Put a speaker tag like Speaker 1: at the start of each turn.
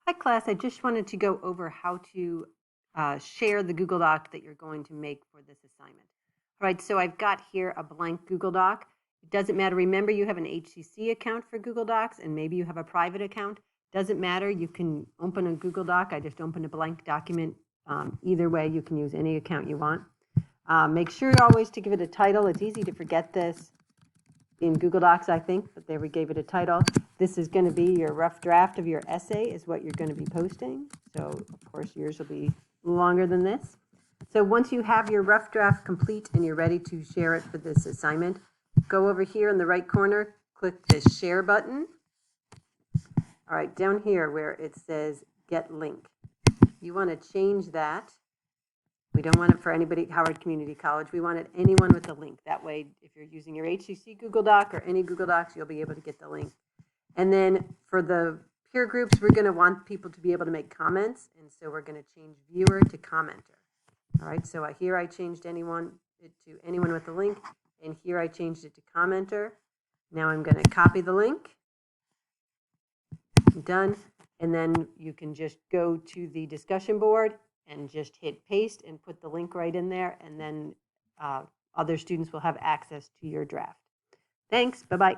Speaker 1: Hi class, I just wanted to go over how to share the Google Doc that you're going to make for this assignment. All right, so I've got here a blank Google Doc. It doesn't matter. Remember, you have an HCC account for Google Docs and maybe you have a private account. Doesn't matter. You can open a Google Doc. I just opened a blank document. Either way, you can use any account you want. Make sure always to give it a title. It's easy to forget this in Google Docs, I think, but there we gave it a title. This is going to be your rough draft of your essay is what you're going to be posting. So, of course, yours will be longer than this. So once you have your rough draft complete and you're ready to share it for this assignment, go over here in the right corner, click the share button. All right, down here where it says get link. You want to change that. We don't want it for anybody at Howard Community College. We want it anyone with a link. That way, if you're using your HCC Google Doc or any Google Docs, you'll be able to get the link. And then for the peer groups, we're going to want people to be able to make comments. And so we're going to change viewer to commenter. All right, so here I changed anyone to anyone with a link. And here I changed it to commenter. Now I'm going to copy the link. Done. And then you can just go to the discussion board and just hit paste and put the link right in there, and then other students will have access to your draft. Thanks. Bye-bye.